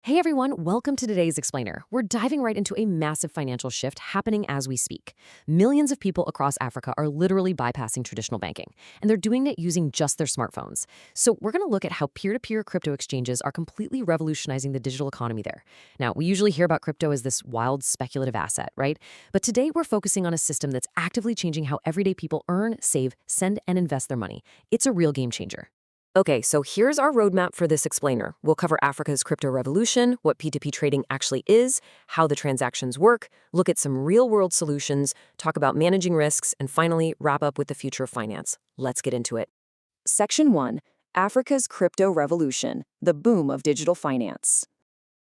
Hey everyone, welcome to today's Explainer. We're diving right into a massive financial shift happening as we speak. Millions of people across Africa are literally bypassing traditional banking, and they're doing it using just their smartphones. So we're going to look at how peer-to-peer crypto exchanges are completely revolutionizing the digital economy there. Now, we usually hear about crypto as this wild speculative asset, right? But today we're focusing on a system that's actively changing how everyday people earn, save, send, and invest their money. It's a real game changer. Okay, so here's our roadmap for this explainer. We'll cover Africa's crypto revolution, what P2P trading actually is, how the transactions work, look at some real-world solutions, talk about managing risks, and finally, wrap up with the future of finance. Let's get into it. Section 1. Africa's crypto revolution, the boom of digital finance.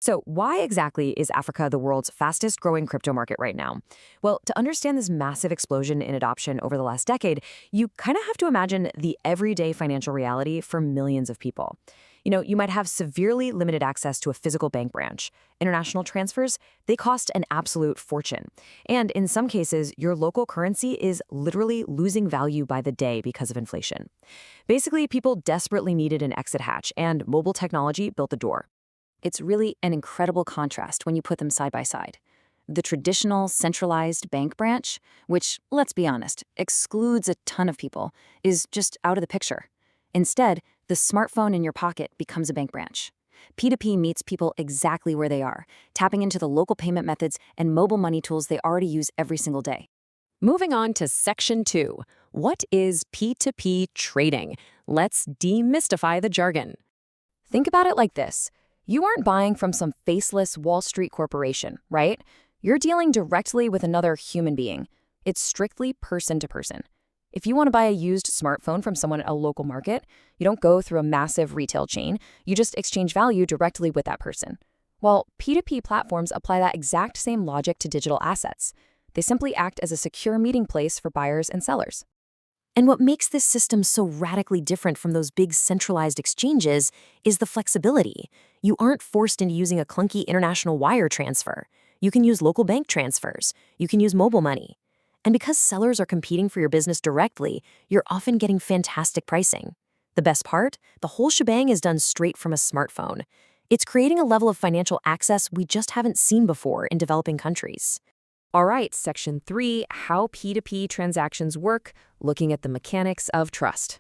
So why exactly is Africa the world's fastest growing crypto market right now? Well, to understand this massive explosion in adoption over the last decade, you kind of have to imagine the everyday financial reality for millions of people. You might have severely limited access to a physical bank branch. International transfers, they cost an absolute fortune. And in some cases, your local currency is literally losing value by the day because of inflation. Basically, people desperately needed an exit hatch, and mobile technology built the door. It's really an incredible contrast when you put them side by side. The traditional centralized bank branch, which, let's be honest, excludes a ton of people, is just out of the picture. Instead, the smartphone in your pocket becomes a bank branch. P2P meets people exactly where they are, tapping into the local payment methods and mobile money tools they already use every single day. Moving on to Section 2. What is P2P trading? Let's demystify the jargon. Think about it like this. You aren't buying from some faceless Wall Street corporation, right? You're dealing directly with another human being. It's strictly person to person. If you want to buy a used smartphone from someone at a local market, you don't go through a massive retail chain. You just exchange value directly with that person. Well, P2P platforms apply that exact same logic to digital assets. They simply act as a secure meeting place for buyers and sellers. And what makes this system so radically different from those big centralized exchanges is the flexibility. You aren't forced into using a clunky international wire transfer. You can use local bank transfers. You can use mobile money. And because sellers are competing for your business directly, you're often getting fantastic pricing. The best part? The whole shebang is done straight from a smartphone. It's creating a level of financial access we just haven't seen before in developing countries. All right, Section 3, how P2P transactions work, looking at the mechanics of trust.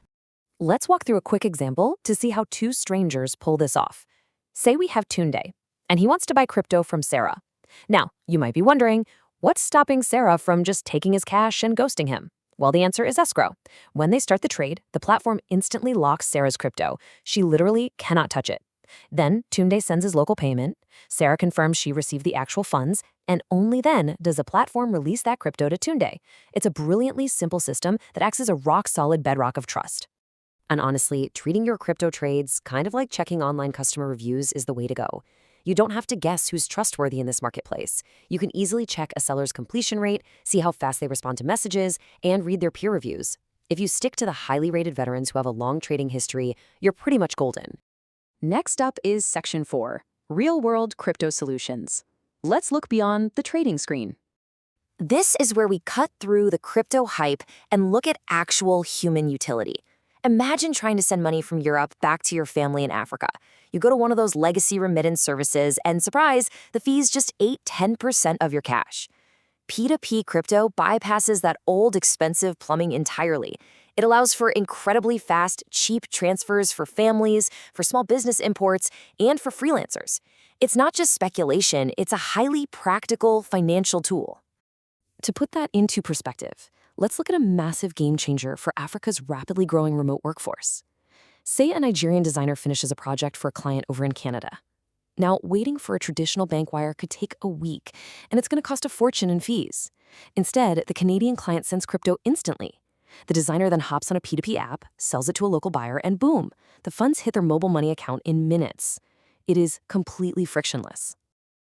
Let's walk through a quick example to see how two strangers pull this off. Say we have Tunde, and he wants to buy crypto from Sarah. Now, you might be wondering, what's stopping Sarah from just taking his cash and ghosting him? Well, the answer is escrow. When they start the trade, the platform instantly locks Sarah's crypto. She literally cannot touch it. Then, Tunde sends his local payment, Sarah confirms she received the actual funds, and only then does the platform release that crypto to Tunde. It's a brilliantly simple system that acts as a rock-solid bedrock of trust. And honestly, treating your crypto trades kind of like checking online customer reviews is the way to go. You don't have to guess who's trustworthy in this marketplace. You can easily check a seller's completion rate, see how fast they respond to messages, and read their peer reviews. If you stick to the highly rated veterans who have a long trading history, you're pretty much golden. Next up is Section 4, Real-World Crypto Solutions. Let's look beyond the trading screen. This is where we cut through the crypto hype and look at actual human utility. Imagine trying to send money from Europe back to your family in Africa. You go to one of those legacy remittance services, and surprise, the fees just ate 10% of your cash. P2P crypto bypasses that old, expensive plumbing entirely. It allows for incredibly fast, cheap transfers for families, for small business imports, and for freelancers. It's not just speculation, it's a highly practical financial tool. To put that into perspective, let's look at a massive game changer for Africa's rapidly growing remote workforce. Say a Nigerian designer finishes a project for a client over in Canada. Now, waiting for a traditional bank wire could take a week, and it's going to cost a fortune in fees. Instead, the Canadian client sends crypto instantly. The designer then hops on a P2P app, sells it to a local buyer, and boom, the funds hit their mobile money account in minutes. It is completely frictionless.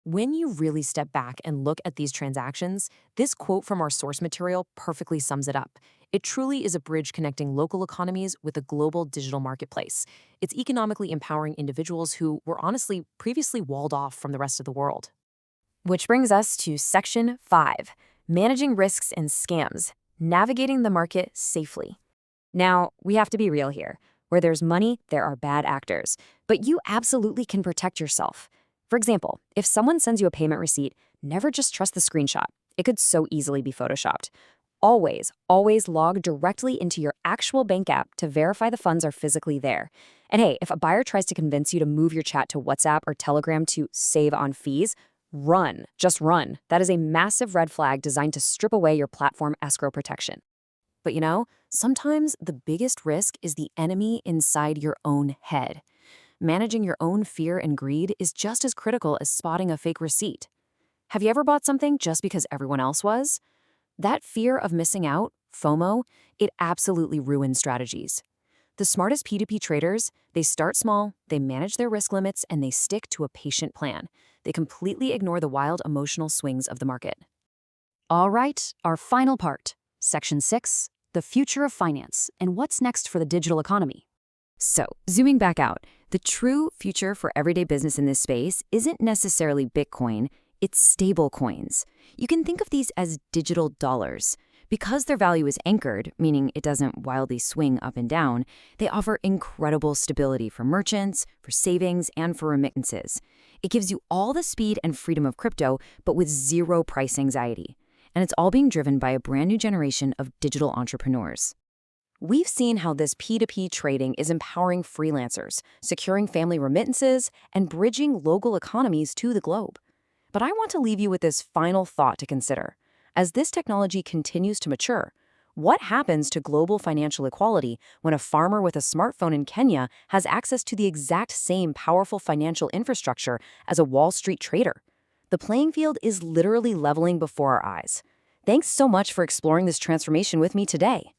When you really step back and look at these transactions, this quote from our source material perfectly sums it up. It truly is a bridge connecting local economies with a global digital marketplace. It's economically empowering individuals who were honestly previously walled off from the rest of the world. Which brings us to Section 5, Managing Risks and Scams, Navigating the Market Safely. Now, we have to be real here. Where there's money, there are bad actors. But you absolutely can protect yourself. For example, if someone sends you a payment receipt, never just trust the screenshot. It could so easily be photoshopped. Always log directly into your actual bank app to verify the funds are physically there. And hey, if a buyer tries to convince you to move your chat to WhatsApp or Telegram to save on fees, run. Just run. That is a massive red flag designed to strip away your platform escrow protection. But sometimes the biggest risk is the enemy inside your own head. Managing your own fear and greed is just as critical as spotting a fake receipt. Have you ever bought something just because everyone else was? That fear of missing out, FOMO, it absolutely ruins strategies. The smartest P2P traders, they start small, they manage their risk limits, and they stick to a patient plan. They completely ignore the wild emotional swings of the market. All right, our final part, Section 6, the future of finance and what's next for the digital economy. So, zooming back out, the true future for everyday business in this space isn't necessarily Bitcoin, it's stable coins. You can think of these as digital dollars. Because their value is anchored, meaning it doesn't wildly swing up and down, they offer incredible stability for merchants, for savings, and for remittances. It gives you all the speed and freedom of crypto, but with zero price anxiety. And it's all being driven by a brand new generation of digital entrepreneurs. We've seen how this P2P trading is empowering freelancers, securing family remittances, and bridging local economies to the globe. But I want to leave you with this final thought to consider. As this technology continues to mature, what happens to global financial equality when a farmer with a smartphone in Kenya has access to the exact same powerful financial infrastructure as a Wall Street trader? The playing field is literally leveling before our eyes. Thanks so much for exploring this transformation with me today.